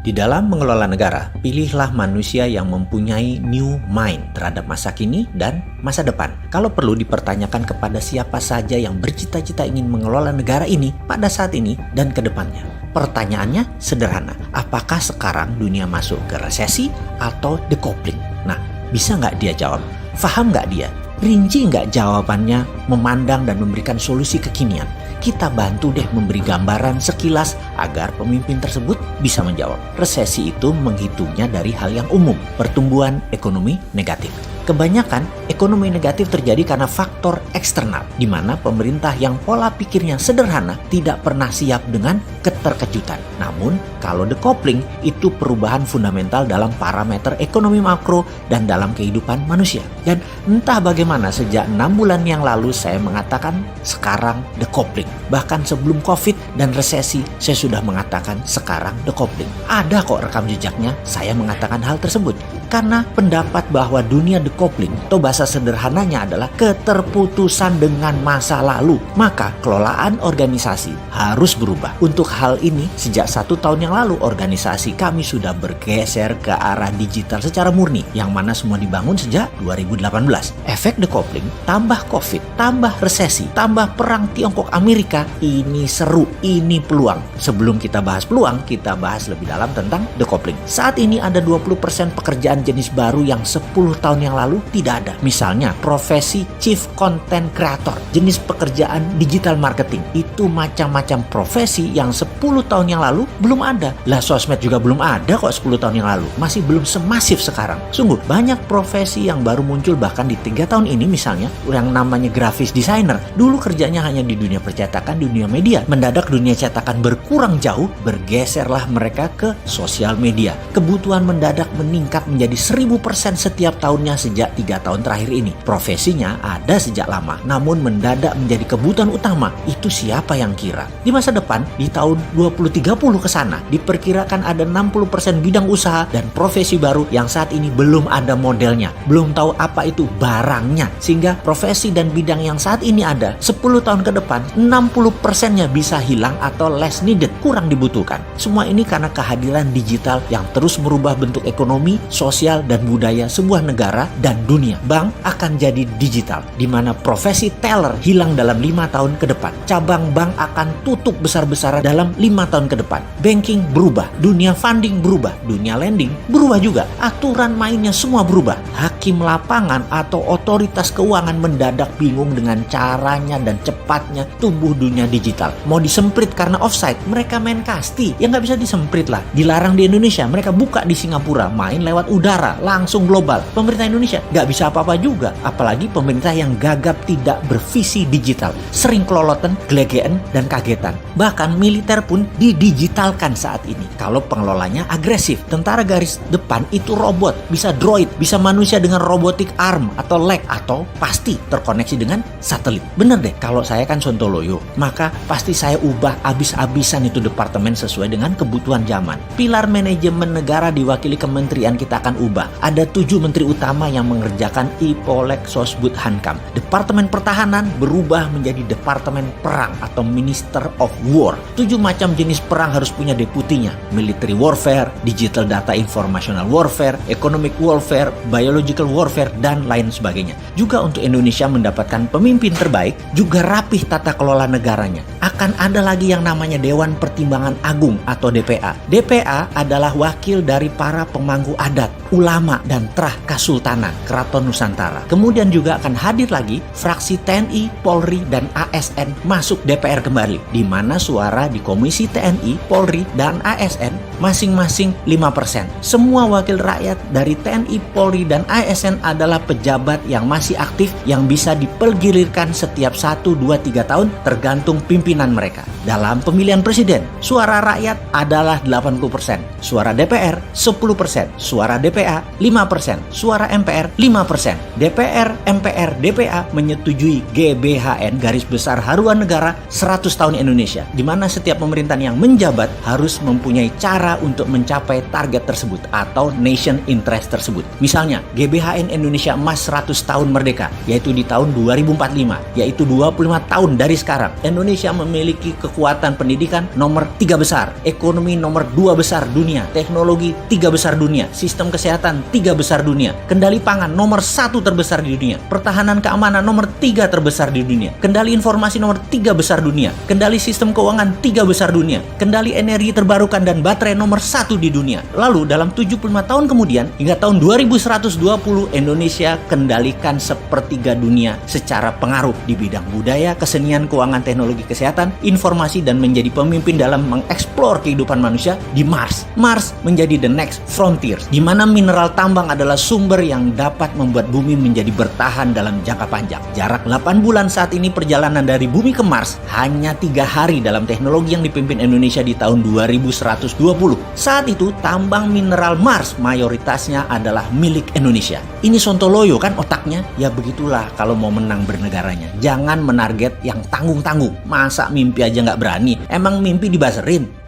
Di dalam mengelola negara, pilihlah manusia yang mempunyai new mind terhadap masa kini dan masa depan. Kalau perlu dipertanyakan kepada siapa saja yang bercita-cita ingin mengelola negara ini pada saat ini dan ke depannya. Pertanyaannya sederhana, apakah sekarang dunia masuk ke resesi atau decoupling? Nah, bisa nggak dia jawab? Faham nggak dia? Rinci nggak jawabannya, memandang dan memberikan solusi kekinian? Kita bantu deh memberi gambaran sekilas agar pemimpin tersebut bisa menjawab. Resesi itu menghitungnya dari hal yang umum, pertumbuhan ekonomi negatif. Kebanyakan ekonomi negatif terjadi karena faktor eksternal, di mana pemerintah yang pola pikirnya sederhana tidak pernah siap dengan keterkejutan. Namun, kalau decoupling itu perubahan fundamental dalam parameter ekonomi makro dan dalam kehidupan manusia. Dan entah bagaimana sejak 6 bulan yang lalu saya mengatakan sekarang decoupling. Bahkan sebelum COVID dan resesi saya sudah mengatakan sekarang decoupling. Ada kok rekam jejaknya saya mengatakan hal tersebut. Karena pendapat bahwa dunia decoupling atau bahasa sederhananya adalah keterputusan dengan masa lalu, maka kelolaan organisasi harus berubah. Untuk hal ini, sejak 1 tahun yang lalu organisasi kami sudah bergeser ke arah digital secara murni, yang mana semua dibangun sejak 2018. Efek decoupling, tambah COVID, tambah resesi, tambah perang Tiongkok Amerika, ini seru, ini peluang. Sebelum kita bahas peluang, kita bahas lebih dalam tentang decoupling. Saat ini ada 20% pekerjaan jenis baru yang 10 tahun yang lalu tidak ada. Misalnya profesi Chief Content Creator, jenis pekerjaan digital marketing. Itu macam-macam profesi yang 10 tahun yang lalu belum ada. Lah sosmed juga belum ada kok 10 tahun yang lalu. Masih belum semasif sekarang. Sungguh banyak profesi yang baru muncul bahkan di 3 tahun ini, misalnya yang namanya graphics designer. Dulu kerjanya hanya di dunia percetakan, di dunia media. Mendadak dunia cetakan berkurang jauh, bergeserlah mereka ke sosial media. Kebutuhan mendadak meningkat menjadi 1000% setiap tahunnya sejak 3 tahun terakhir ini. Profesinya ada sejak lama, namun mendadak menjadi kebutuhan utama. Itu siapa yang kira? Di masa depan, di tahun 2030 ke sana, diperkirakan ada 60% bidang usaha dan profesi baru yang saat ini belum ada modelnya. Belum tahu apa itu barangnya. Sehingga profesi dan bidang yang saat ini ada, 10 tahun ke depan, 60%-nya bisa hilang atau less needed, kurang dibutuhkan. Semua ini karena kehadiran digital yang terus merubah bentuk ekonomi, sosial dan budaya sebuah negara dan dunia. Bank akan jadi digital, di mana profesi teller hilang dalam 5 tahun ke depan. Cabang bank akan tutup besar-besaran dalam 5 tahun ke depan. Banking berubah, dunia funding berubah, dunia lending berubah juga. Aturan mainnya semua berubah. Hakim lapangan atau otoritas keuangan mendadak bingung dengan caranya dan cepatnya tumbuh dunia digital. Mau disemprit karena offside, mereka main kasti. Ya nggak bisa disemprit lah. Dilarang di Indonesia, mereka buka di Singapura, main lewat udara, langsung global. Pemerintah Indonesia nggak bisa apa-apa juga. Apalagi pemerintah yang gagap tidak bervisi digital. Sering keloloten, gelegean, dan kagetan. Bahkan militer pun didigitalkan saat ini. Kalau pengelolanya agresif. Tentara garis depan itu robot, bisa droid, bisa manusia dengan robotic arm atau leg, atau pasti terkoneksi dengan satelit. Bener deh, kalau saya kan Sontoloyo, maka pasti saya ubah abis-abisan itu departemen sesuai dengan kebutuhan zaman. Pilar manajemen negara diwakili kementerian kita akan ubah. Ada 7 menteri utama yang mengerjakan Ipolek Sosbud Hankam. Departemen Pertahanan berubah menjadi Departemen Perang atau Minister of War. 7 macam jenis perang harus punya deputinya. Military warfare, digital data informational warfare, economic warfare, biological warfare, dan lain sebagainya. Juga untuk Indonesia mendapatkan pemimpin terbaik, juga rapih tata kelola negaranya. Akan ada lagi yang namanya Dewan Pertimbangan Agung atau DPA. DPA adalah wakil dari para pemangku adat, ulama, dan trah Kasultanan, Keraton Nusantara. Kemudian juga akan hadir lagi fraksi TNI, Polri, dan ASN masuk DPR kembali, di mana suara di Komisi TNI, Polri, dan ASN masing-masing 5%. Semua wakil rakyat dari TNI, Polri, dan ASN adalah pejabat yang masih aktif yang bisa dipergilirkan setiap 1, 2, 3 tahun tergantung pimpinan mereka. Dalam pemilihan presiden, suara rakyat adalah 80%, suara DPR 10%, suara DPD DPA 5%, suara MPR 5%. DPR, MPR, DPA menyetujui GBHN garis besar haluan negara 100 tahun Indonesia, di mana setiap pemerintahan yang menjabat harus mempunyai cara untuk mencapai target tersebut atau nation interest tersebut. Misalnya, GBHN Indonesia Emas 100 tahun merdeka, yaitu di tahun 2045, yaitu 25 tahun dari sekarang. Indonesia memiliki kekuatan pendidikan nomor 3 besar, ekonomi nomor 2 besar dunia, teknologi 3 besar dunia, sistem kesehatan 3 besar dunia, kendali pangan nomor 1 terbesar di dunia, pertahanan keamanan nomor 3 terbesar di dunia, kendali informasi nomor 3 besar dunia, kendali sistem keuangan 3 besar dunia, kendali energi terbarukan dan baterai nomor 1 di dunia. Lalu dalam 75 tahun kemudian, hingga tahun 2120, Indonesia kendalikan sepertiga dunia secara pengaruh di bidang budaya, kesenian, keuangan, teknologi, kesehatan, informasi, dan menjadi pemimpin dalam mengeksplor kehidupan manusia di Mars. Mars menjadi the next frontier, di mana mineral tambang adalah sumber yang dapat membuat bumi menjadi bertahan dalam jangka panjang. Jarak 8 bulan saat ini perjalanan dari bumi ke Mars hanya 3 hari dalam teknologi yang dipimpin Indonesia di tahun 2120. Saat itu tambang mineral Mars mayoritasnya adalah milik Indonesia. Ini sontoloyo kan otaknya? Ya begitulah kalau mau menang bernegaranya. Jangan menarget yang tanggung-tanggung. Masa mimpi aja nggak berani? Emang mimpi dibaserin?